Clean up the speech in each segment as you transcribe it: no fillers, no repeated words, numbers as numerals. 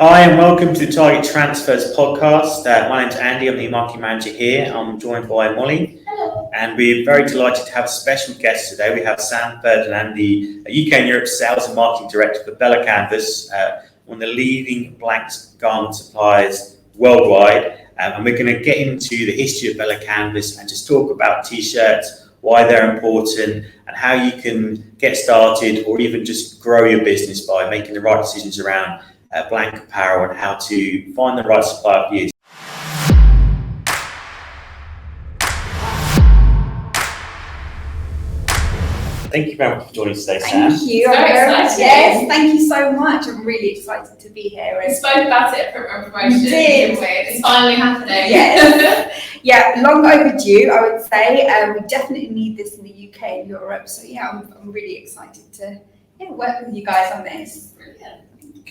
Hi and welcome to the Target Transfers podcast. My name's Andy, I'm the marketing manager here. I'm joined by Molly. Hello. And we're very delighted to have a special guest today. We have San Ferdinand, the UK and Europe Sales and Marketing Director for Bella Canvas, one of the leading blank garment suppliers worldwide. And we're going to get into the history of Bella Canvas and just talk about t-shirts, why they're important, and how you can get started or even just grow your business by making the right decisions around blank apparel and how to find the right supplier for you. Thank you very much for joining us today, Sam. Thank you. Yes, thank you so much. I'm really excited to be here. We spoke about it for a promotion. We did. It's finally happening. Yes. Yeah, long overdue, I would say. We definitely need this in the UK and Europe. So yeah, I'm really excited to work with you guys on this. Brilliant.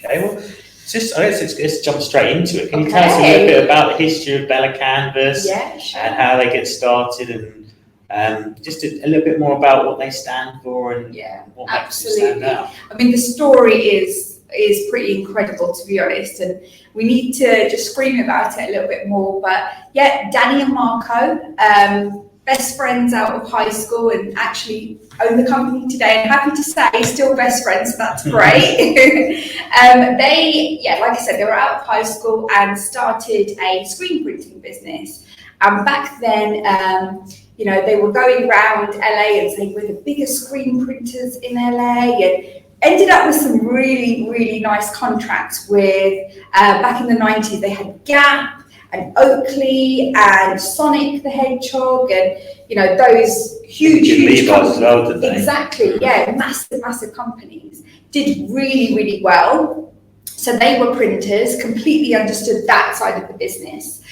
Okay, well, let's jump straight into it. Can you tell us a little bit about the history of Bella Canvas and how they get started, and just a little bit more about what they stand for and what makes them stand out? I mean, the story is pretty incredible, to be honest, and we need to just scream about it a little bit more. But yeah, Danny and Marco, best friends out of high school and actually own the company today, and happy to say still best friends, so that's great. They, like I said, they were out of high school and started a screen printing business. And back then, they were going around LA and saying we're the biggest screen printers in LA, and ended up with some really, really nice contracts with, back in the 90s, they had Gap and Oakley and Sonic the Hedgehog, and those huge companies as well, didn't they? Exactly, massive companies did really, really well. So they were printers, completely understood that side of the business.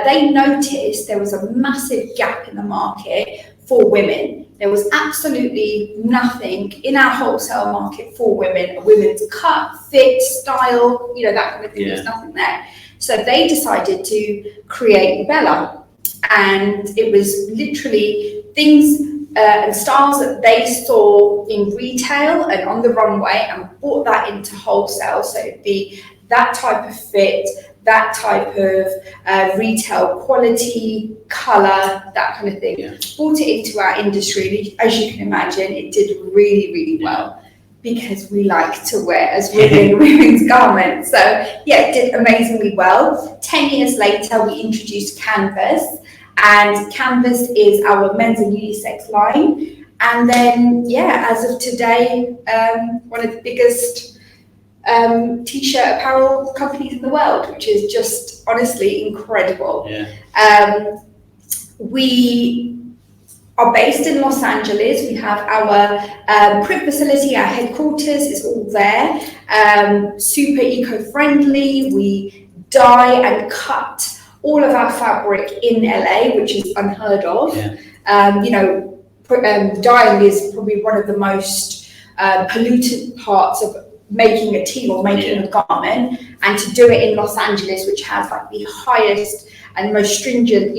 They noticed there was a massive gap in the market for women. There was absolutely nothing in our wholesale market for women. A women's cut, fit, style, that kind of thing. There's nothing there. So they decided to create Bella, and it was literally things and styles that they saw in retail and on the runway and brought that into wholesale. So it'd be that type of fit, that type of retail quality, colour, that kind of thing. Brought it into our industry. As you can imagine, it did really, really well because we like to wear as women women's garments. So yeah, it did amazingly well. 10 years later, we introduced Canvas, and Canvas is our men's and unisex line. And then, as of today, one of the biggest t-shirt apparel companies in the world, which is just honestly incredible. We are based in Los Angeles. We have our print facility, our headquarters is all there. Super eco-friendly. We dye and cut all of our fabric in LA, which is unheard of. Dyeing is probably one of the most polluted parts of making a tee or making a garment, and to do it in Los Angeles, which has like the highest and most stringent,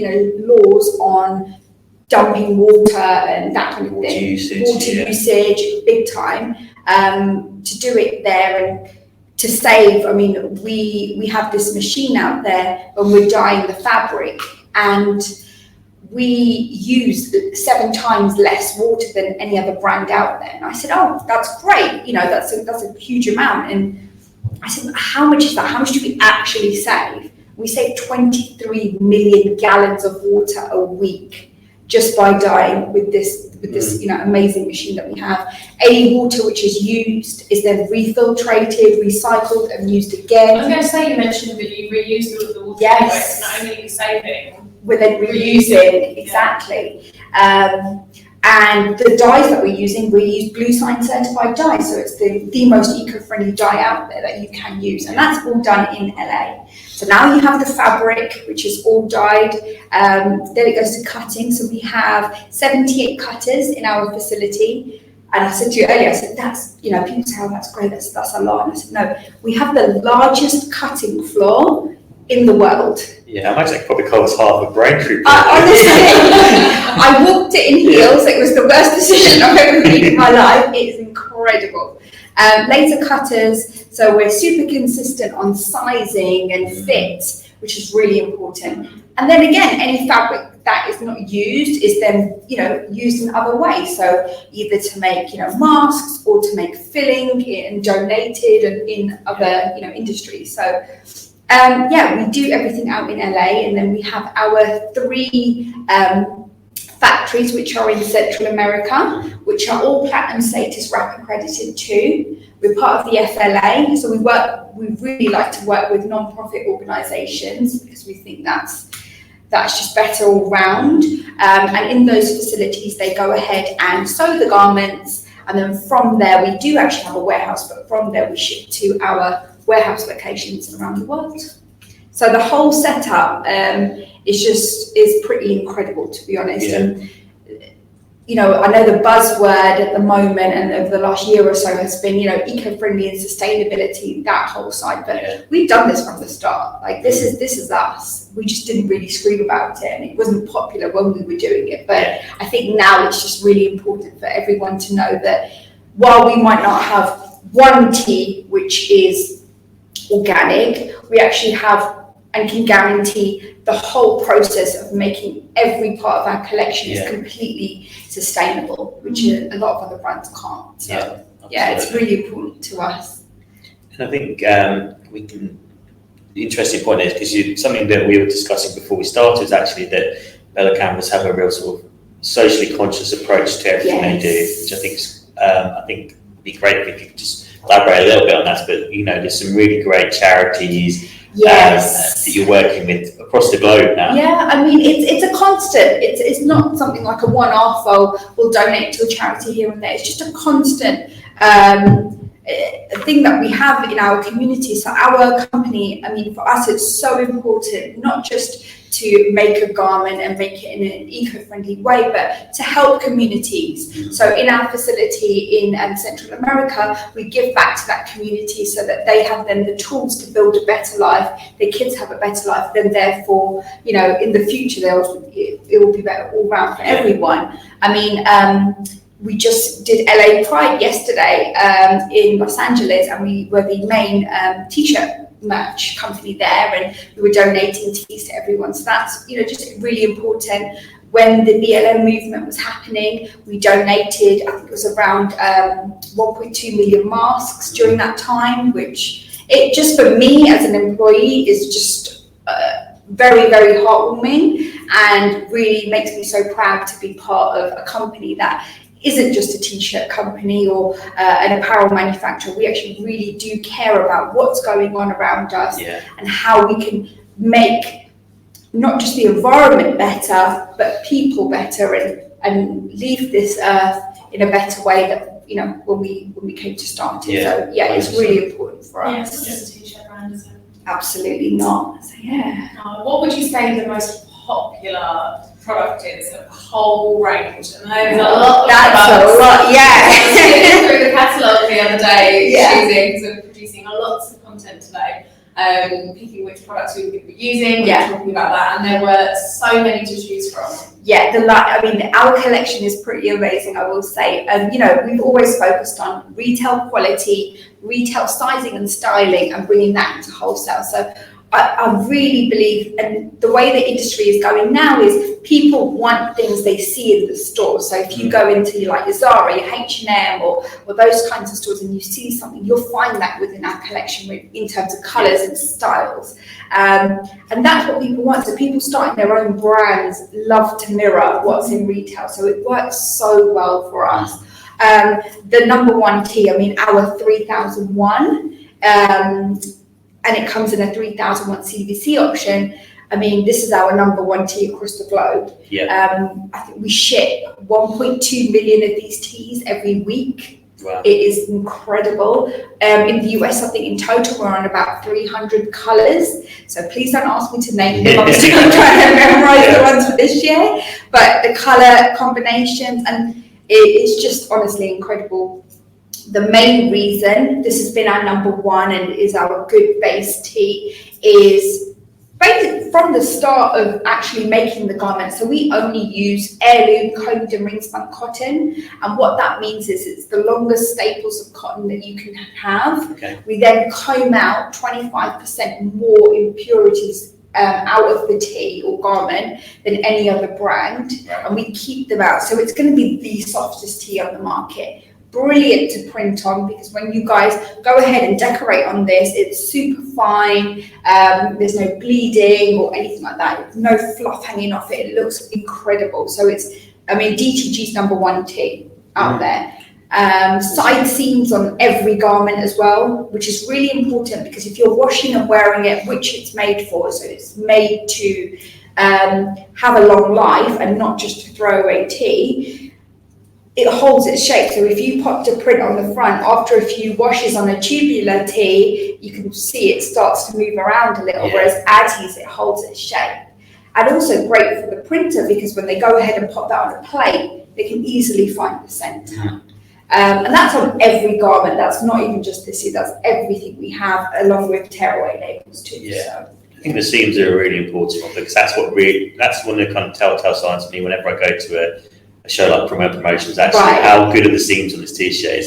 laws on dumping water and that kind of thing, water usage, big time. To do it there and to save, I mean, we have this machine out there when we're dyeing the fabric, and we use 7 times less water than any other brand out there. And I said, oh, that's great. That's a huge amount. And I said, how much is that? How much do we actually save? We save 23 million gallons of water a week just by dyeing with this amazing machine that we have. Any water which is used is then refiltrated, recycled, and used again. I was going to say, you mentioned that you reuse the water. Yes. Not only are you saving, we're then reusing, exactly. And the dyes that we're using, we use Blue Sign certified dyes, so it's the most eco-friendly dye out there that you can use, and that's all done in LA. So now you have the fabric, which is all dyed, then it goes to cutting. So we have 78 cutters in our facility. And I said to you earlier, I said, that's, people say, oh, that's great, that's a lot. And I said, no, we have the largest cutting floor in the world. Yeah, I imagine it probably covers half of Braintree. Honestly, I walked it in heels. It was the worst decision I've ever made in my life. It is incredible. Laser cutters, so we're super consistent on sizing and fit, which is really important. And then again, any fabric that is not used is then, used in other ways. So either to make, masks or to make filling and donated and in other, industries. So we do everything out in LA, and then we have our 3 factories which are in Central America, which are all platinum status RAP accredited too. We're part of the FLA, so we really like to work with non-profit organisations because we think that's just better all round. And in those facilities, they go ahead and sew the garments, and then from there, we do actually have a warehouse, but from there we ship to our warehouse locations around the world. So the whole setup is pretty incredible, to be honest. Yeah. And I know the buzzword at the moment and over the last year or so has been, eco-friendly and sustainability, that whole side. But we've done this from the start. Like this is us. We just didn't really scream about it, and it wasn't popular when we were doing it. But I think now it's just really important for everyone to know that while we might not have one tee which is organic, we actually have and can guarantee the whole process of making every part of our collection is completely sustainable, which a lot of other brands can't. So it's really important to us. And I think the interesting point is, because something that we were discussing before we started is actually that Bella Canvas have a real sort of socially conscious approach to everything they do, which I think would be great if you could just elaborate a little bit on that. But there's some really great charities that you're working with across the globe now. Yeah, I mean it's a constant. It's not something like a one-off or we'll donate to a charity here and there. It's just a constant thing that we have in our community. So our company, I mean, for us, it's so important not just to make a garment and make it in an eco-friendly way, but to help communities. So in our facility in Central America, we give back to that community so that they have then the tools to build a better life, their kids have a better life, then therefore, in the future, it will be better all round for everyone. I mean, we just did LA Pride yesterday in Los Angeles, and we were the main t-shirt merch company there, and we were donating tees to everyone. So that's just really important. When the BLM movement was happening, we donated, I think it was around 1.2 million masks during that time, which it just for me as an employee is just very, very heartwarming and really makes me so proud to be part of a company that isn't just a t-shirt company or an apparel manufacturer. We actually really do care about what's going on around us and how we can make not just the environment better, but people better and leave this earth in a better way that, when we came to start it. So it's really important for us. It's not just a t-shirt brand, is it? Absolutely not. So what would you say the most popular product is of the whole range? And there's a lot. That's a lot, I was looking through the catalogue the other day, choosing and producing lots of content today, picking which products we would be using, talking about that, and there were so many to choose from. Our collection is pretty amazing, I will say. We've always focused on retail quality, retail sizing and styling, and bringing that into wholesale. So I really believe, and the way the industry is going now is people want things they see in the store. So if you go into your Zara, your H&M or those kinds of stores and you see something, you'll find that within our collection in terms of colours and styles. And that's what people want. So people starting their own brands love to mirror what's in retail. So it works so well for us. The number one tee, our 3001, and it comes in a 3001 CVC option. This is our number one tee across the globe. I think we ship 1.2 million of these tees every week. Wow. It is incredible. In the US, I think in total we're on about 300 colours. So please don't ask me to name them. I'm still trying to memorise the ones for this year. But the colour combinations, and it is just honestly incredible. The main reason this has been our number one and is our good base tee is basically from the start of actually making the garment, so we only use heirloom combed and ring spun cotton, and what that means is it's the longest staples of cotton that you can have. Okay. We then comb out 25% more impurities out of the tee or garment than any other brand, Right. and we keep them out. So it's going to be the softest tee on the market. Brilliant to print on, because when you guys go ahead and decorate on this, it's super fine. There's no bleeding or anything like that. No fluff hanging off it. It looks incredible. So it's, I mean, DTG's #1 tee out there. Side seams on every garment as well, which is really important, because if you're washing and wearing it, which it's made for, so it's made to have a long life and not just a throwaway tee, it holds its shape. So if you popped a print on the front, after a few washes on a tubular tee, you can see it starts to move around a little, whereas Addis, it holds its shape. And also great for the printer, because when they go ahead and pop that on a plate, they can easily find the centre. And that's on every garment. That's not even just this year, that's everything we have, along with tearaway labels too. Yeah. So. I think the seams are a really important one, because that's one of the kind of telltale signs for me whenever I go to a show like Promotions. Actually, how good are the seams on this t-shirt?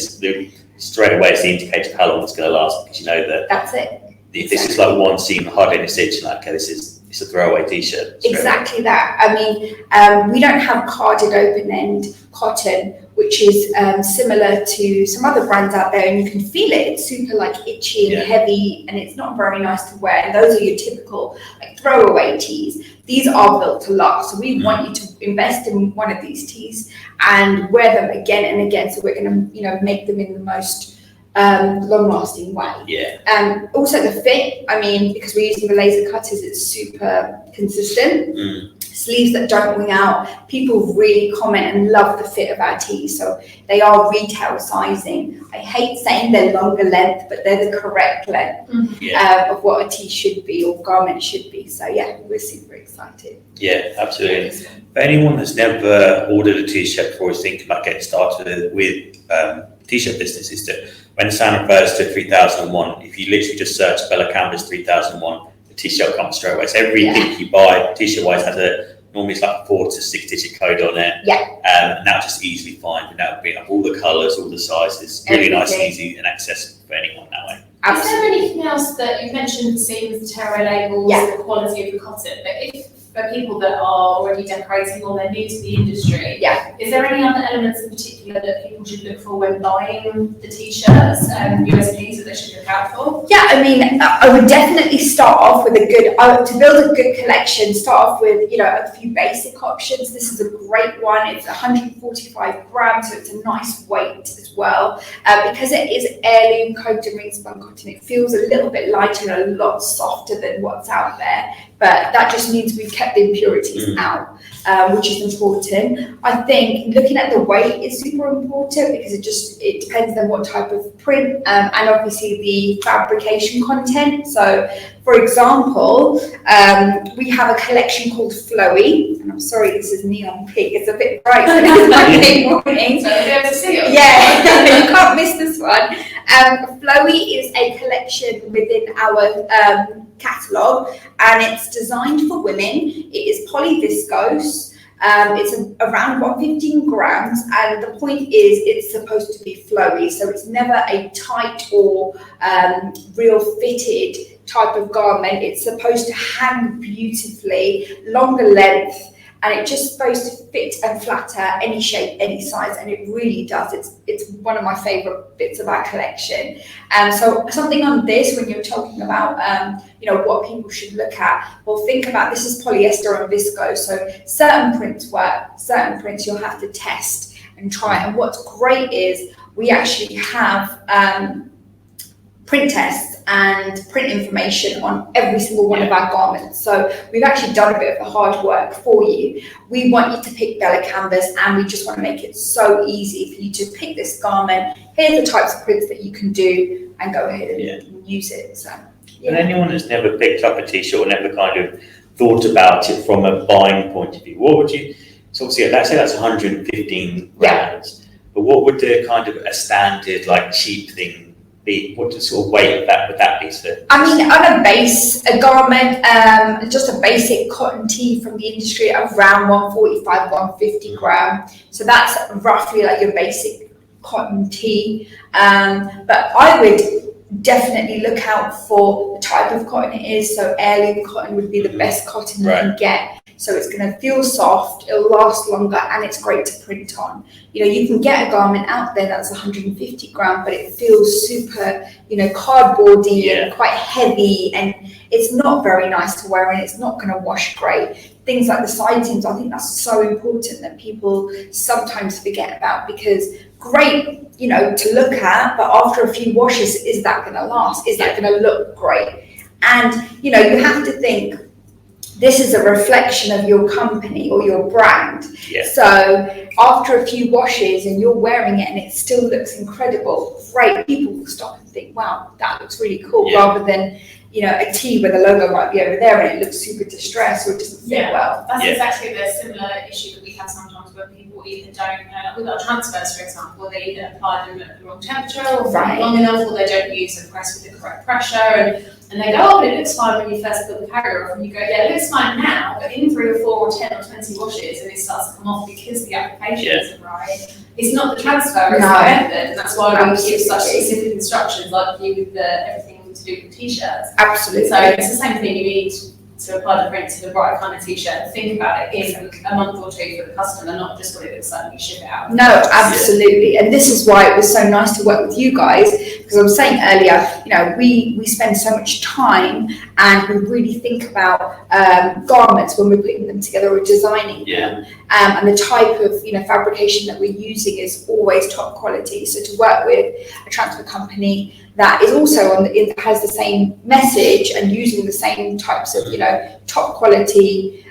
Straight away, it's the indicator of how long it's going to last, because you know that that's it. If this is like one seam, hardly any stitch, like, okay, it's a throwaway t-shirt. Exactly that. I mean, we don't have carded open end cotton, which is similar to some other brands out there, and you can feel it. It's super like itchy and heavy, and it's not very nice to wear. And those are your typical like throwaway tees. These are built to last, so we want you to invest in one of these tees and wear them again and again. So we're going to, make them in the most long-lasting way. Yeah. Also the fit. I mean, because we're using the laser cutters, it's super consistent. Sleeves that don't wing out. People really comment and love the fit of our tees. So they are retail sizing. I hate saying they're longer length, but they're the correct length of what a tee should be or garment should be. So yeah, we're super excited. Yeah, absolutely. For anyone that's never ordered a t-shirt before is thinking about getting started with t-shirt business, is that when Sam refers to 3001, if you literally just search Bella Canvas 3001, the t-shirt comes straight away. So everything you buy t-shirt wise has normally it's like a 4 to 6 digit code on it. And that just easily find, and that would be like all the colours, all the sizes, really nice, easy and accessible for anyone that way. Is there anything else that you mentioned, seems the tearaway labels, the quality of the cotton, but if for people that are already decorating or they're new to the industry, is there any other elements in particular that people should look for when buying the t-shirts and USPs that they should look out for? Yeah, I mean, I would definitely start off with a good, to build a good collection, start off with, a few basic options. This is a great one. It's 145 grams, so it's a nice weight as well. Because it is heirloom combed and ring spun cotton, it feels a little bit lighter and a lot softer than what's out there. But that just means we've kept the impurities out, which is important. I think looking at the weight is super important, because it depends on what type of print and obviously the fabrication content. So, for example, we have a collection called Flowy, and I'm sorry this is neon pink. It's a bit bright, but it's Monday morning. So you'll be able to see it. Yeah, you can't miss this one. Flowy is a collection within our catalogue, and it's designed for women. It is polyviscose. It's around 115 grams, and the point is it's supposed to be flowy, so it's never a tight or real fitted type of garment. It's supposed to hang beautifully, longer length, and it's just supposed to fit and flatter any shape, any size, and it really does. It's one of my favourite bits of our collection. So something on this, when you're talking about what people should look at, well, think about this is polyester and viscose. So certain prints work, certain prints you'll have to test and try. And what's great is we actually have print tests and print information on every single one of our garments. So we've actually done a bit of the hard work for you. We want you to pick Bella Canvas, and we just want to make it so easy for you to pick this garment. Here's the types of prints that you can do, and go ahead and use it. So, And anyone that's never picked up a t-shirt or never kind of thought about it from a buying point of view, what would you, so obviously let's say that's 115 grams, but what would the kind of a standard like cheap thing be? What sort of weight would that be? I mean, on a base, a garment, just a basic cotton tee from the industry, around 145, 150 gram. So that's roughly like your basic cotton tee. But I would definitely look out for the type of cotton it is. So heirloom cotton would be the best cotton you can get. So it's going to feel soft, it'll last longer, and it's great to print on. You know, you can get a garment out there that's 150 gram, but it feels super, you know, cardboardy and quite heavy, and it's not very nice to wear, and it's not going to wash great. Things like the side seams, I think that's so important that people sometimes forget about, because great, you know, to look at, but after a few washes, is that going to last? Is that going to look great? And, you know, you have to think, this is a reflection of your company or your brand. So after a few washes and you're wearing it and it still looks incredible, great, people will stop and think, wow, that looks really cool, rather than, you know, a tee where the logo might be over there and it looks super distressed or it doesn't fit well. That's exactly the similar issue that we have sometimes where people either don't, with our transfers, for example, they either apply them at the wrong temperature or long enough, or they don't use the press with the correct pressure, and they go, oh, but it looks fine when you first put the carrier off, and you go, yeah, it looks fine now, but in 3 or 4 or 10 or 20 washes, and it starts to come off because the application isn't right. It's not the transfer, it's the method, and that's why we give such specific instructions, like you with everything to do with t-shirts. Absolutely. So it's the same thing, you need to apply the print to the right kind of t-shirt. Think about it in a month or two for the customer, not just what it looks like when you ship it out. No, absolutely. And this is why it was so nice to work with you guys, because I was saying earlier, you know, we spend so much time and we really think about garments when we're putting them together or designing them. And the type of, you know, fabrication that we're using is always top quality. So to work with a transfer company that is also it has the same message and using the same types of, you know, top quality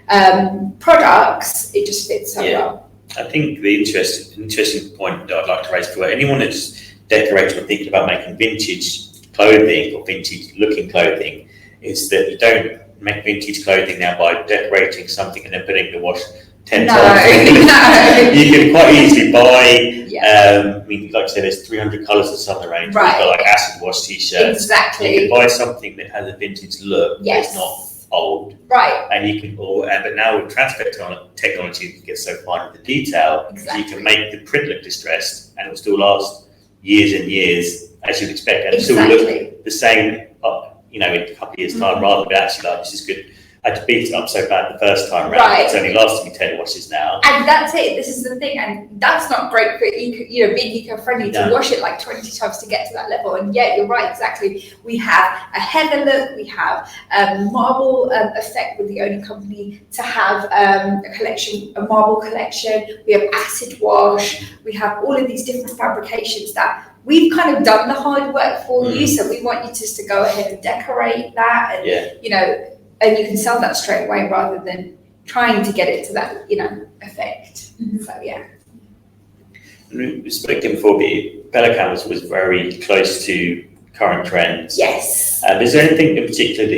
products, it just fits so well. I think the interesting point that I'd like to raise for anyone that's decorating or thinking about making vintage clothing or vintage looking clothing is that you don't make vintage clothing now by decorating something and then putting the wash 10 times. You can quite easily buy, I mean, like I said, there's 300 colours of some of the range. We've got like acid wash t-shirts. Exactly. You can buy something that has a vintage look, but it's not old. Right. And you can, but now with transfer technology, you can get so fine with the detail, so you can make the print look distressed and it will still last years and years as you'd expect, and still look the same, you know, in a couple of years' time, rather than actually like, this is good. I had to beat it up so bad the first time round. It's only lasted me 10 washes now. And that's it. This is the thing, and that's not great for you know, being eco-friendly to wash it like 20 times to get to that level. And yeah, you're right, exactly. We have a heather look. We have marble effect. We're the only company to have a marble collection. We have acid wash. We have all of these different fabrications that we've kind of done the hard work for you. So we want you just to go ahead and decorate that, and you know. And you can sell that straight away rather than trying to get it to that, you know, effect. So yeah. We spoke before, Bella Canvas was very close to current trends. Yes. Is there anything in particular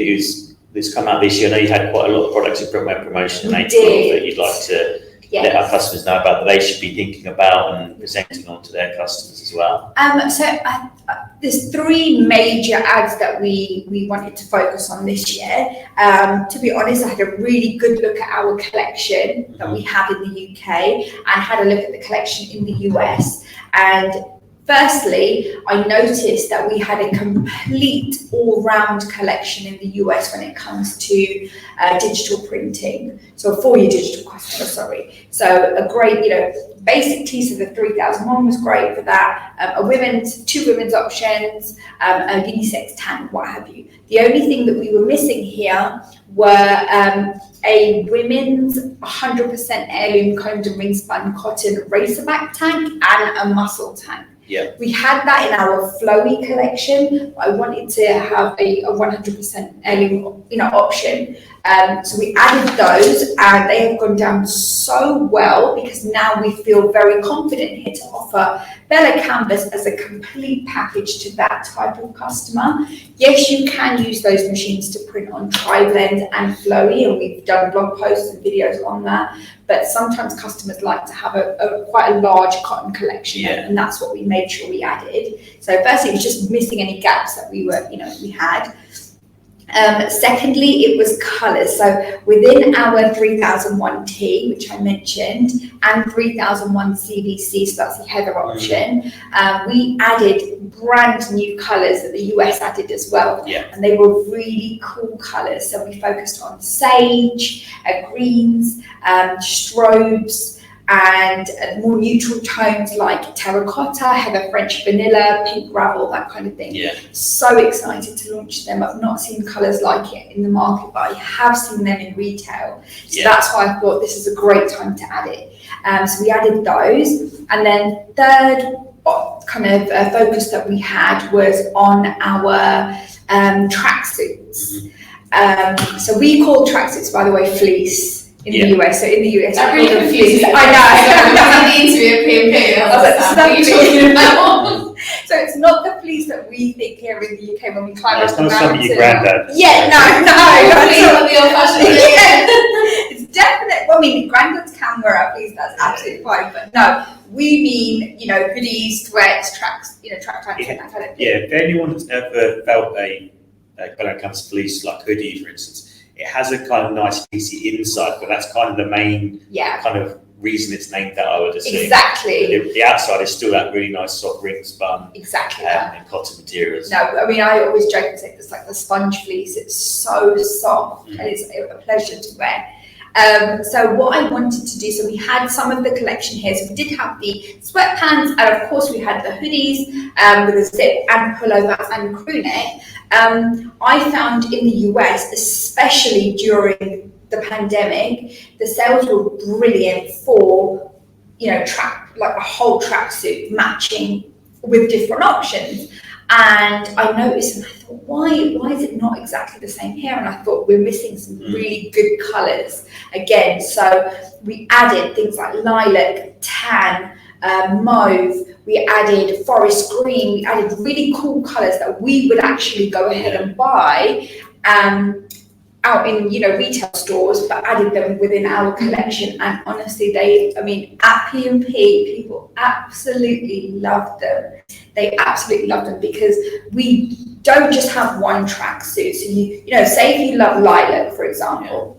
that's come out this year? I know you had quite a lot of products in print promotion in April that you'd like to let our customers know about, that they should be thinking about and presenting on to their customers as well. There's 3 major ads that we wanted to focus on this year. To be honest, I had a really good look at our collection that we have in the UK and had a look at the collection in the US. And firstly, I noticed that we had a complete all-round collection in the US when it comes to digital printing. So for your digital customer, sorry. So a great, you know, basic tee, so the 3001 was great for that. 2 women's options, a unisex tan, what have you. The only thing that we were missing here were a women's 100% heirloom combed and ring spun cotton racerback tank and a muscle tank. We had that in our flowy collection. I wanted to have a 100% heirloom, you know, option. So we added those, and they have gone down so well because now we feel very confident here to offer Bella Canvas as a complete package to that type of customer. Yes, you can use those machines to print on tri-blend and flowy, and we've done blog posts and videos on that. but sometimes customers like to have a quite a large cotton collection, and that's what we made sure we added. So firstly, it was just missing any gaps that we had. Secondly, it was colours. So within our 3001T, which I mentioned, and 3001 CVC, so that's the heather option, we added brand new colours that the US added as well. And they were really cool colours. So we focused on sage, greens, strobes, and more neutral tones like terracotta, heather French vanilla, pink gravel, that kind of thing. So excited to launch them. I've not seen colours like it in the market, but I have seen them in retail. So that's why I thought this is a great time to add it. So we added those. And then third kind of focus that we had was on our tracksuits. So we call tracksuits, by the way, fleece. In the US, so in the US, that really confuses me. I know. The interview at P&P. I was like, what are you talking about? So it's not the fleece that we think here in the UK when we climb up the mountain. It's not some of your granddad. Yeah, no. The old-fashioned It's definitely. Well, I mean, granddads can wear a fleece. That's absolutely fine. But no, we mean hoodies, sweats, tracks, track pants, and that kind of thing. Yeah, if anyone has ever felt a when it comes to fleece, like hoodie, for instance. It has a kind of nice fleecy inside, but that's kind of the main kind of reason it's named that, I would assume. Exactly. The outside is still that really nice soft ring spun. Exactly. And cotton materials. No, I mean, I always joke and say it's like the sponge fleece. It's so soft and it's a pleasure to wear. So what I wanted to do, so we had some of the collection here. So we did have the sweatpants, and of course we had the hoodies with a zip and pullover and crew neck. I found in the US, especially during the pandemic, the sales were brilliant for, like a whole tracksuit matching with different options. And I noticed and I thought, why is it not exactly the same here? And I thought we're missing some really good colours again. So we added things like lilac, tan, mauve, we added forest green, we added really cool colours that we would actually go ahead and buy out in retail stores, but added them within our collection. And honestly, at P&P, people absolutely loved them. They absolutely loved them because we don't just have one tracksuit. So say if you love lilac, for example,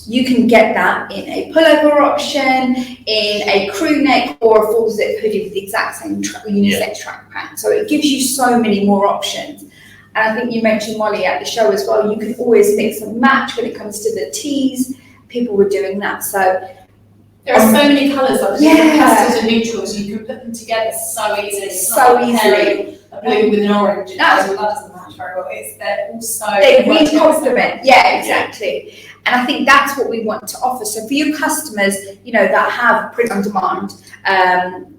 you can get that in a pullover option, in a crew neck, or a full zip hoodie with the exact same unisex track pant. So it gives you so many more options. And I think you mentioned, Molly, at the show as well, you can always mix and match when it comes to the tees. People were doing that. So there are so many colours, like different pastels and neutrals. You can put them together so easily. So easily. A blue with an orange. That doesn't match very well. They really complement. Yeah, exactly. And I think that's what we want to offer. So for your customers, that have print on demand,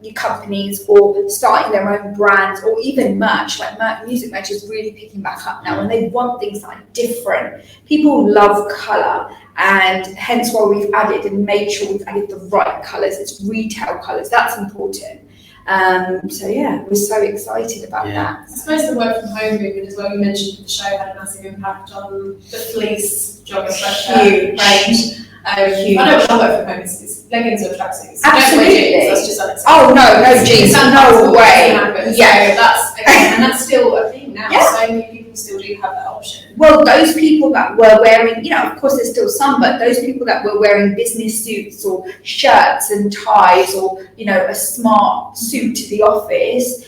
your companies, or starting their own brands, or even merch, like music merch is really picking back up now, and they want things that are different. People love colour, and hence why we've added and made sure we've added the right colours. It's retail colours. That's important. We're so excited about that. I suppose the work from home movement as well, you mentioned the show had a massive impact on the fleece jogger sweatshirt range. I know when I work from home, it's leggings or tracksuits. Absolutely. That's just unacceptable. Oh no jeans, no way. Yeah, that's still a thing now. So many people still do have that option. Well, those people that were wearing, of course there's still some, but those people that were wearing business suits or shirts and ties, or a smart suit to the office,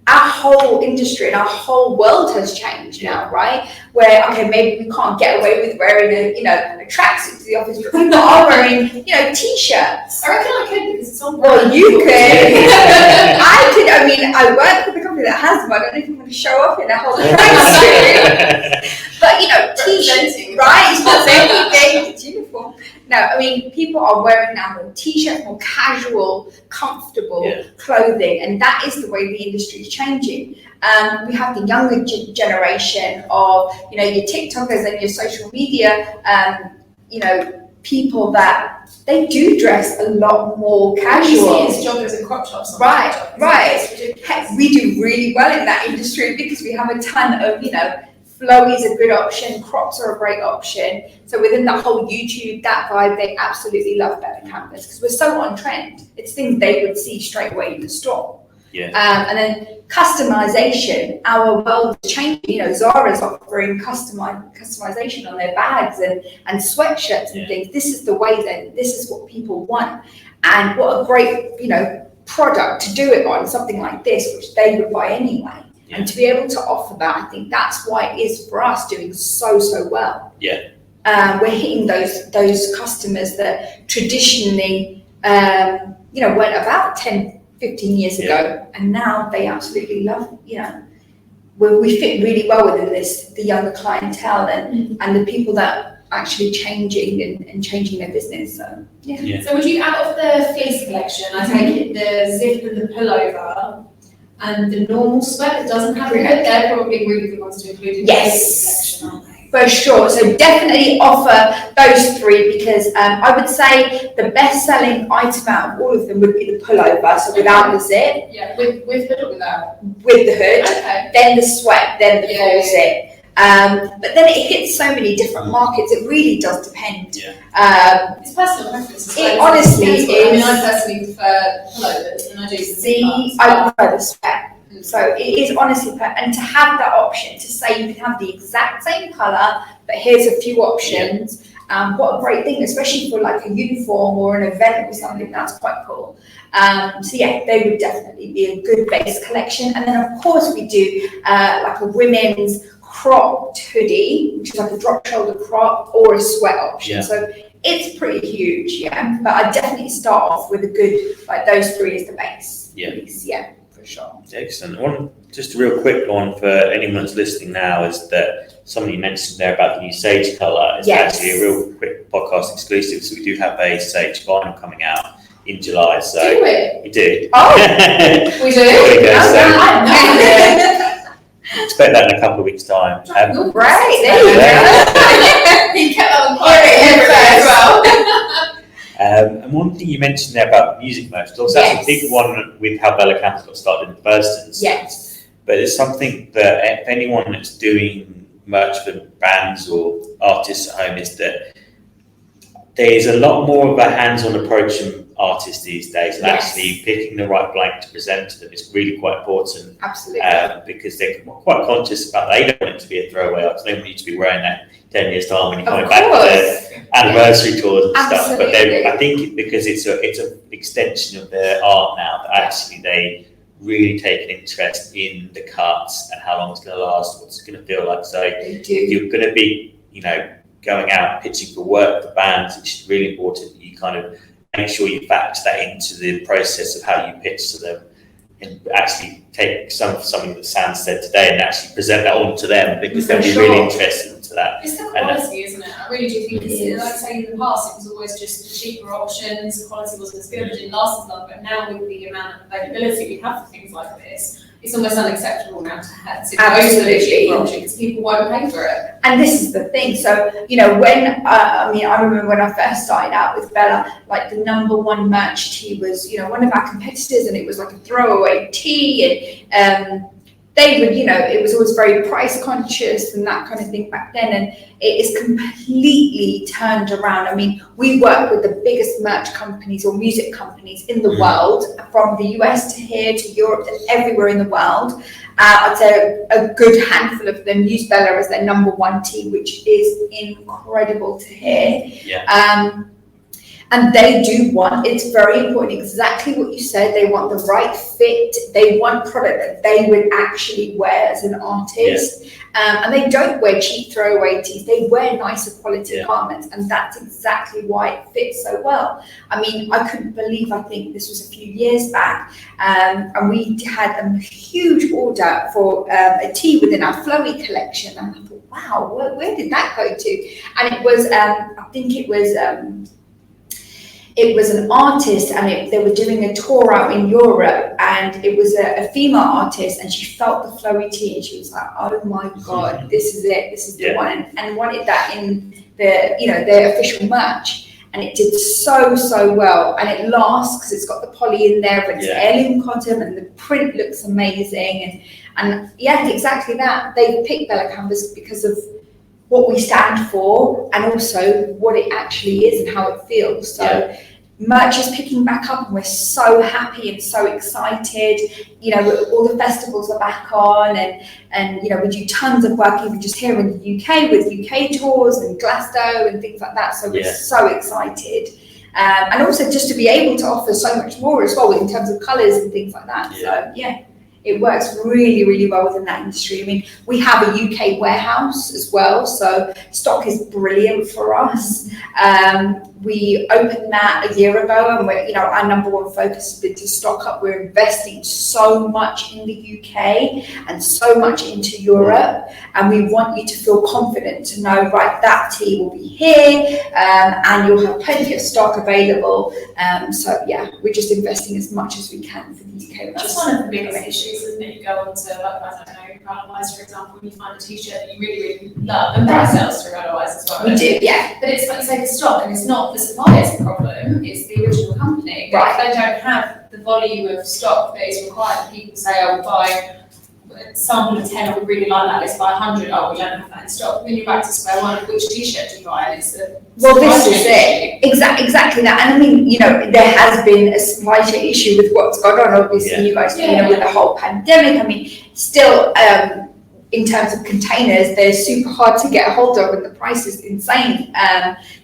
our whole industry and our whole world has changed now, right? Where, okay, maybe we can't get away with wearing a tracksuit to the office, but people are wearing, t-shirts. I reckon I could, because it's on. Well, you could. I work with a company that has them. I don't know if I'm going to show up in a whole tracksuit. But, t-shirts, right? It's not anything. It's uniform. No, people are wearing now more t-shirts, more casual, comfortable clothing, and that is the way the industry is changing. We have the younger generation of, your TikTokers and your social media, people that they do dress a lot more casual. It's joggers and crop tops. Right. We do really well in that industry because we have a ton of, flowy is a good option, crops are a great option. So within that whole YouTube, that vibe, they absolutely love Bella Canvas because we're so on trend. It's things they would see straight away in the store. Yeah. And then customization, our world is changing. You know, Zara's offering customization on their bags and sweatshirts and things. This is the way that this is what people want. And what a great, you know, product to do it on, something like this, which they would buy anyway. Yeah. And to be able to offer that, I think that's why it is for us doing so well. Yeah. We're hitting those customers that traditionally, you know, went about 10, 15 years ago, and now they absolutely love, you know, we fit really well within the younger clientele and the people that are actually changing and changing their business. So yeah. So would you, out of the fleece collection, I take it the zip and the pullover and the normal sweat that doesn't have the hood, they're probably really good ones to include in the fleece collection, aren't they? For sure. So definitely offer those three because I would say the best-selling item out of all of them would be the pullover, so without the zip. Yeah, with hood or without? With the hood. Okay. Then the sweat, then the full zip. But then it hits so many different markets. It really does depend. Yeah. It's personal preference. It honestly is. I mean, I personally prefer pullovers, and I do. I prefer the sweat. So it is honestly, and to have that option to say you can have the exact same colour, but here's a few options. What a great thing, especially for like a uniform or an event or something. That's quite cool. So yeah, they would definitely be a good base collection. And then of course we do like a women's cropped hoodie, which is like a drop shoulder crop or a sweat option. So it's pretty huge, but I definitely start off with a good, like those three is the base. For sure. Excellent. Just a real quick one for anyone that's listening now is that somebody mentioned there about the new sage colour. It's actually a real quick podcast exclusive. So we do have a sage vinyl coming out in July. So do we? We do. Oh, we do? Expect that in a couple of weeks' time. Great. There you go. He kept on as well. And one thing you mentioned there about music merch, that's a big one with how Bella Canvas got started in the first instance. Yes. But it's something that if anyone that's doing merch for brands or artists at home is that there's a lot more of a hands-on approach from artists these days, and actually picking the right blank to present to them is really quite important. Absolutely. Because they're quite conscious about that. They don't want it to be a throwaway art. They want you to be wearing that 10 years time when you're coming back to the anniversary tours and stuff. But I think because it's an extension of their art now, that actually they really take an interest in the cuts and how long it's going to last, what it's going to feel like. So if you're going to be, you know, going out and pitching for work for bands, it's really important that you kind of make sure you factor that into the process of how you pitch to them, and actually take something that Sam said today and actually present that on to them, because they'll be really interested into that. It's the quality, isn't it? I really do think it's, like I say, in the past it was always just cheaper options, quality wasn't as good, it didn't last as long, but now with the amount of availability we have for things like this, it's almost unacceptable now to go to the cheaper option because people won't pay for it. And this is the thing. So, you know, when, I remember when I first started out with Bella, like the number one merch tee was, you know, one of our competitors, and it was like a throwaway tee, and they would, you know, it was always very price conscious and that kind of thing back then, and it is completely turned around. I mean, we work with the biggest merch companies or music companies in the world, from the US to here to Europe to everywhere in the world. I'd say a good handful of them use Bella as their number one tee, which is incredible to hear. And they do want, it's very important, exactly what you said, they want the right fit, they want product that they would actually wear as an artist. And they don't wear cheap throwaway tees, they wear nicer quality garments, and that's exactly why it fits so well. I mean, I couldn't believe, I think this was a few years back, and we had a huge order for a tee within our flowy collection, and I thought, wow, where did that go to? And it was, I think it was an artist, and they were doing a tour out in Europe, and it was a female artist, and she felt the flowy tee, and she was like, oh my God, this is it, this is the one, and wanted that in the, you know, their official merch. And it did so well, and it lasts because it's got the poly in there, but it's heirloom cotton, and the print looks amazing. And yeah, exactly that. They picked Bella Canvas because of what we stand for and also what it actually is and how it feels. So merch is picking back up and we're so happy and so excited. You know, all the festivals are back on, and you know, we do tons of work even just here in the UK with UK tours and Glasgow and things like that. So we're so excited. And also just to be able to offer so much more as well in terms of colours and things like that. So yeah, it works really, really well within that industry. I mean, we have a UK warehouse as well, so stock is brilliant for us. We opened that a year ago, and we're, you know, our number one focus has been to stock up. We're investing so much in the UK and so much into Europe, and we want you to feel confident to know, right, that tea will be here, and you'll have plenty of stock available. So yeah, we're just investing as much as we can for the UK. That's one of the biggest issues, isn't it? You go on to, like, I don't know, Otherwise, for example, when you find a t-shirt that you really, really love, and that sells through Otherwise as well. We do, yeah. But it's like you say, the stock, and it's not the supplier's problem, it's the original company. Right. If they don't have the volume of stock that is required, people say, I will buy a sample of 10, I would really like that, let's buy 100, oh, we don't have that in stock. Then you're back to square one, which t-shirt do you buy? And it's a well, this is it. Exactly that. And I mean, you know, there has been a supply chain issue with what's gone on, obviously, you guys, you know, with the whole pandemic. I mean, still, in terms of containers, they're super hard to get a hold of, and the price is insane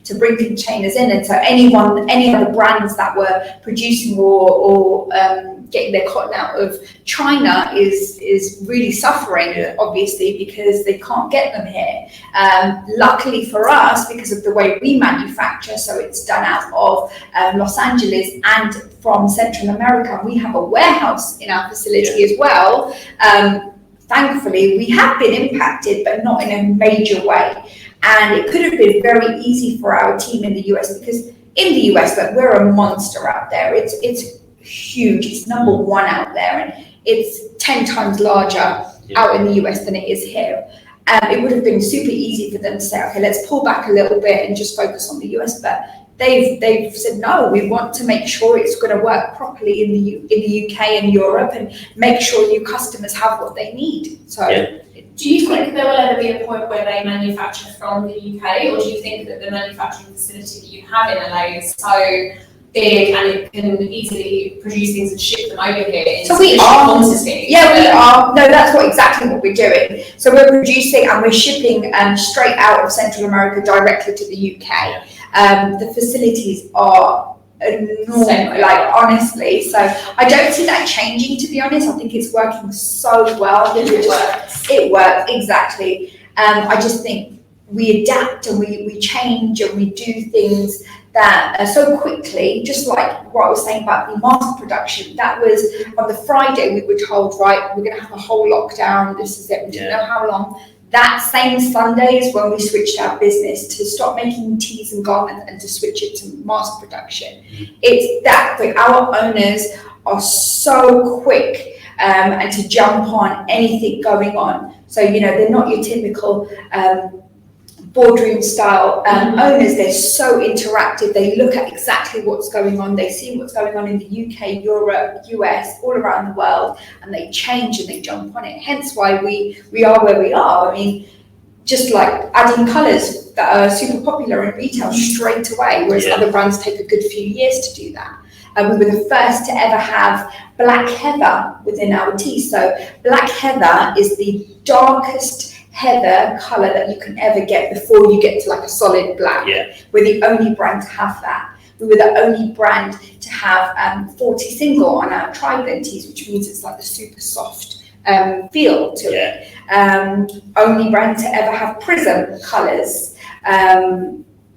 to bring containers in. And so any other brands that were producing or getting their cotton out of China is really suffering, obviously, because they can't get them here. Luckily for us, because of the way we manufacture, so it's done out of Los Angeles and from Central America. We have a warehouse in our facility as well. Thankfully, we have been impacted, but not in a major way. And it could have been very easy for our team in the US, because in the US, like, we're a monster out there. It's huge. It's number one out there, and it's 10 times larger out in the US than it is here. It would have been super easy for them to say, okay, let's pull back a little bit and just focus on the US. But they've said, no, we want to make sure it's going to work properly in the UK and Europe, and make sure your customers have what they need. So do you think there will ever be a point where they manufacture from the UK, or do you think that the manufacturing facility that you have in LA is so big and it can easily produce things and ship them over here in sufficient quantity? Yeah, we are. No, that's exactly what we're doing. So we're producing and we're shipping straight out of Central America directly to the UK. The facilities are enormous, like, honestly. So I don't see that changing, to be honest. I think it's working so well. It works, exactly. I just think we adapt and we change and we do things that so quickly, just like what I was saying about the mask production. That was on the Friday, we were told, right, we're going to have a whole lockdown, this is it, we didn't know how long. That same Sunday is when we switched our business to stop making teas and garments and to switch it to mask production. It's that quick. Our owners are so quick and to jump on anything going on. So, you know, they're not your typical boardroom style owners. They're so interactive. They look at exactly what's going on. They see what's going on in the UK, Europe, US, all around the world, and they change and they jump on it. Hence why we are where we are. I mean, just like adding colours that are super popular in retail straight away, whereas other brands take a good few years to do that. We were the first to ever have black heather within our tea. So black heather is the darkest heather colour that you can ever get before you get to like a solid black. We're the only brand to have that. We were the only brand to have 40 single on our tri-blend teas, which means it's like a super soft feel to it. Only brand to ever have prism colours.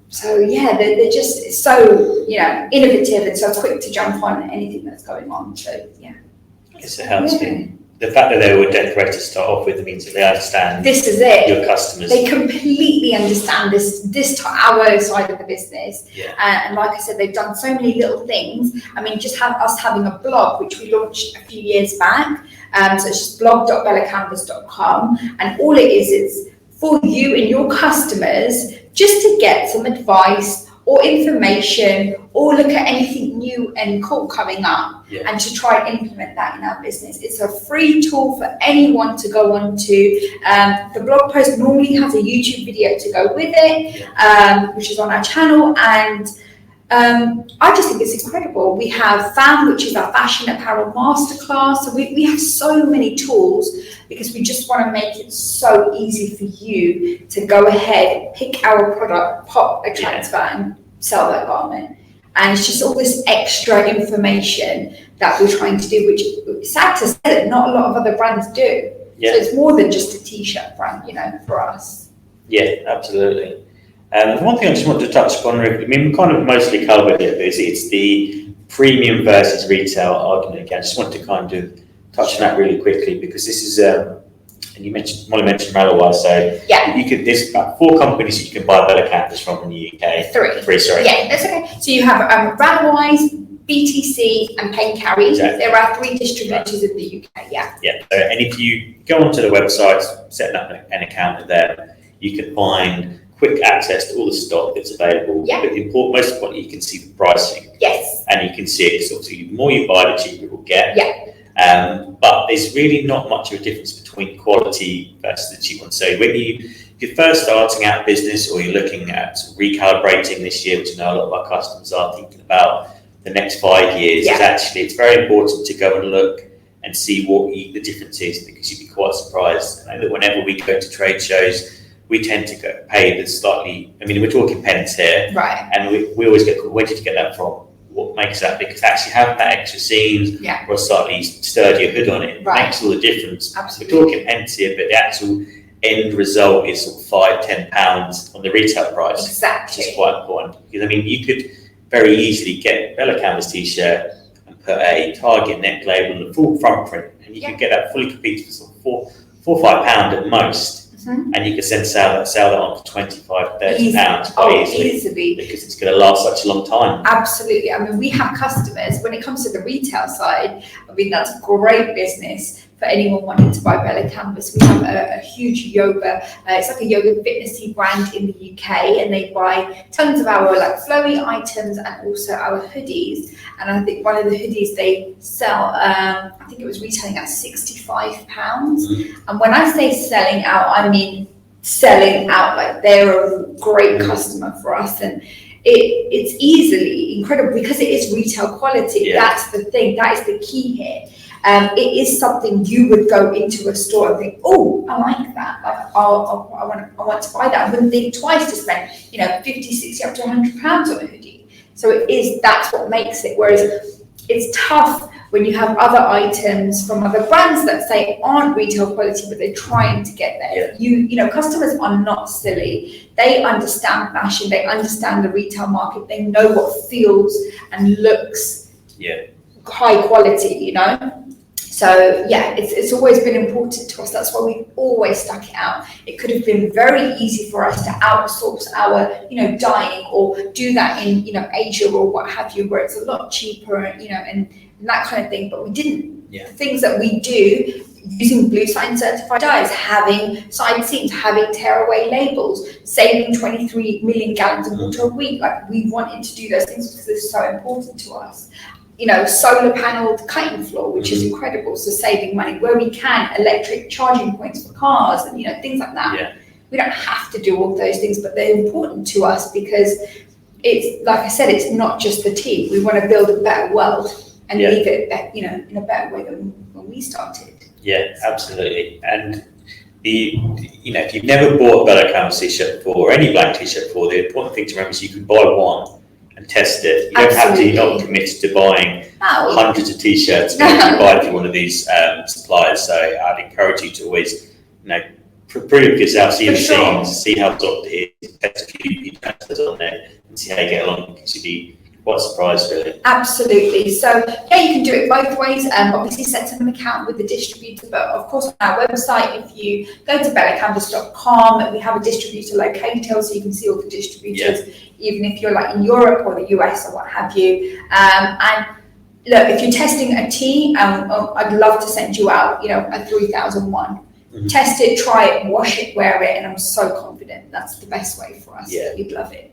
So yeah, they're just so, you know, innovative and so quick to jump on anything that's going on. So yeah. I guess it helps me. The fact that they were decorated to start off with means that they understand this is it. Your customers. They completely understand this our side of the business. And like I said, they've done so many little things. I mean, just us having a blog, which we launched a few years back. So it's just blog.bellacanvas.com. And all it is for you and your customers just to get some advice or information, or look at anything new and cool coming up, and to try and implement that in our business. It's a free tool for anyone to go on to. The blog post normally has a YouTube video to go with it, which is on our channel, and I just think it's incredible. We have FAM, which is our fashion apparel masterclass. So we have so many tools because we just want to make it so easy for you to go ahead, pick our product, pop a transfer and sell that garment. And it's just all this extra information that we're trying to do, which is sad to say that not a lot of other brands do. So it's more than just a t-shirt brand, for us. Yeah, absolutely. One thing I just wanted to touch upon, I mean, we kind of mostly covered it, but it's the premium versus retail argument again. I just wanted to kind of touch on that really quickly because this is, and you mentioned, Molly mentioned Malawai, so there's about 4 companies you can buy Bella Canvas from in the UK. 3, sorry. Yeah, that's okay. So you have Malawai's, BTC and Pain Carry. Exactly. There are 3 distributors in the UK, Yeah, and if you go onto the website, set up an account with them, you can find quick access to all the stock that's available. But most importantly, you can see the pricing. Yes. And you can see it, because obviously the more you buy, the cheaper it will get. But there's really not much of a difference between quality versus the cheap one. So when you're first starting out business, or you're looking at recalibrating this year, which I know a lot of our customers are thinking about the next 5 years, it's very important to go and look and see what the difference is, because you'd be quite surprised. I know that whenever we go to trade shows, we tend to go pay the slightly, I mean, we're talking pence here, and we always get, where did you get that from? What makes that? Because actually having that extra seams or a slightly sturdier hood on it makes all the difference. Absolutely. We're talking pence here, but the actual end result is sort of £5-10 on the retail price. Exactly. Which is quite important, because I mean, you could very easily get a Bella Canvas t-shirt and put a Target neck label and a full front print, and you can get that fully completed for sort of £4 or £5 at most. And you can then sell that on for £25-30 quite easily, because it's going to last such a long time. Absolutely. I mean, we have customers, when it comes to the retail side, I mean, that's a great business for anyone wanting to buy Bella Canvas. We have a huge yoga, it's like a yoga fitnessy brand in the UK, and they buy tons of our flowy items and also our hoodies. And I think one of the hoodies they sell, I think it was retailing at £65. And when I say selling out, I mean selling out. Like, they're a great customer for us, and it's easily incredible because it is retail quality. That's the thing, that is the key here. It is something you would go into a store and think, oh, I like that. Like, I want to buy that. I wouldn't think twice to spend, 50, 60, up to £100 on a hoodie. So that's what makes it. Whereas it's tough when you have other items from other brands that say aren't retail quality, but they're trying to get there. Customers are not silly. They understand fashion. They understand the retail market. They know what feels and looks high quality, So it's always been important to us. That's why we've always stuck it out. It could have been very easy for us to outsource our, dyeing, or do that in, Asia or what have you, where it's a lot cheaper, and that kind of thing. But we didn't. The things that we do, using Blue Sign certified dyes, having side seams, having tearaway labels, saving 23 million gallons of water a week. Like, we wanted to do those things because they're so important to us. Solar paneled cutting floor, which is incredible. So saving money where we can, electric charging points for cars, and things like that. We don't have to do all those things, but they're important to us because it's, like I said, it's not just the tea. We want to build a better world and leave it, in a better way than when we started. Yeah, absolutely. And if you've never bought a Bella Canvas t-shirt before, or any black t-shirt before, the important thing to remember is you can buy one and test it. You don't have to. You're not committed to buying hundreds of t-shirts when you buy through one of these suppliers. So I'd encourage you to always, prove it yourself, see the seams, see how soft it is, test a few transfers on there, and see how you get along, because you'd be quite surprised, really. Absolutely. So you can do it both ways. Obviously set up an account with the distributor, but of course on our website, if you go to bellacanvas.com, we have a distributor locator, so you can see all the distributors, even if you're in Europe or the US or what have you. And look, if you're testing a tea, I'd love to send you out, a 3001. Test it, try it, wash it, wear it, and I'm so confident that's the best way for us. You'd love it.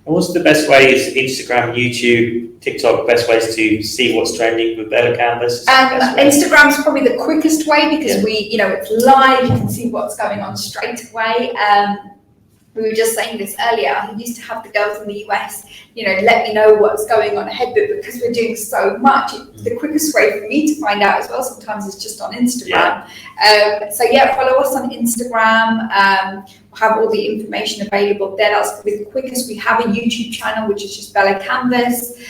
And what's the best ways, Instagram, YouTube, TikTok, best ways to see what's trending with Bella Canvas? Instagram's probably the quickest way because it's live, you can see what's going on straight away. We were just saying this earlier, I used to have the girls in the US, let me know what's going on ahead, but because we're doing so much, the quickest way for me to find out as well sometimes is just on Instagram. Follow us on Instagram. We'll have all the information available there. That's probably the quickest. We have a YouTube channel, which is just Bella Canvas,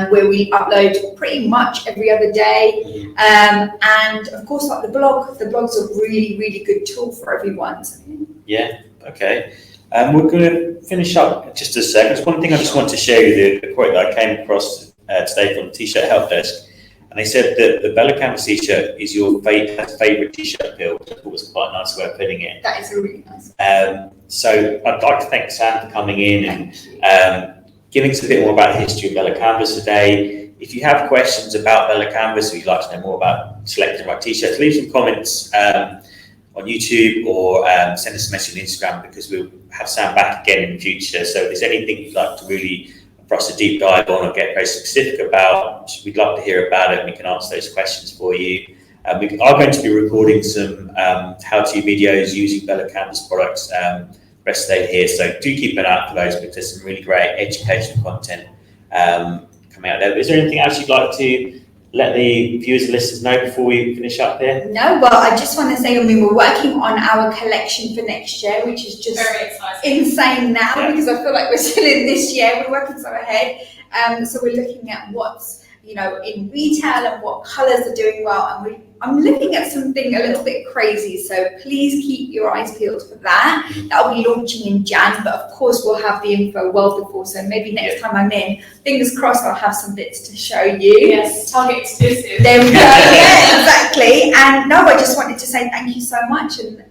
where we upload pretty much every other day. And of course, like the blog's a really, really good tool for everyone. So, yeah, okay. We're going to finish up just a second. One thing I just want to show you, the quote that I came across today from the T-shirt help desk, and they said that the Bella Canvas T-shirt is your favourite T-shirt appeal, which I thought was quite a nice way of putting it. That is a really nice. So I'd like to thank Sam for coming in and giving us a bit more about the history of Bella Canvas today. If you have questions about Bella Canvas or you'd like to know more about selecting the right T-shirts, leave some comments on YouTube or send us a message on Instagram, because we'll have Sam back again in the future. So if there's anything you'd like to really for us to deep dive on or get very specific about, we'd love to hear about it and we can answer those questions for you. We are going to be recording some how-to videos using Bella Canvas products rest of the day here, so do keep an eye out for those because there's some really great educational content coming out there. Is there anything else you'd like to let the viewers and listeners know before we finish up here? No, well, I just want to say, we're working on our collection for next year, which is just very exciting. Insane now, because I feel like we're still in this year. We're working so ahead. So we're looking at what's, in retail and what colours are doing well. And I'm looking at something a little bit crazy. So please keep your eyes peeled for that. That'll be launching in Jan, but of course we'll have the info well before. So maybe next time I'm in, fingers crossed, I'll have some bits to show you. Yes, target exclusive. There we go. Yeah, exactly. And no, I just wanted to say thank you so much, and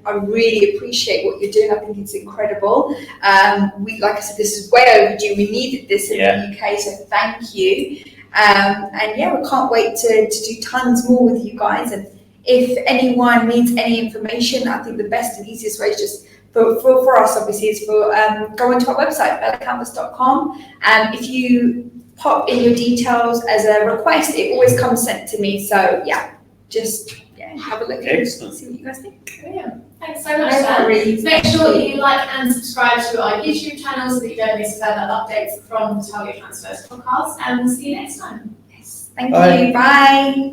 I really appreciate what you're doing. I think it's incredible. Like I said, this is way overdue. We needed this in the UK, so thank you. We can't wait to do tons more with you guys. And if anyone needs any information, I think the best and easiest way is just for us, obviously, is for go onto our website, bellacanvas.com. If you pop in your details as a request, it always comes sent to me. So just have a look and see what you guys think. Brilliant. Thanks so much, Dan. Make sure you like and subscribe to our YouTube channel so that you don't miss further updates from the Target Transfers podcast, and we'll see you next time. Yes. Thank you. Bye.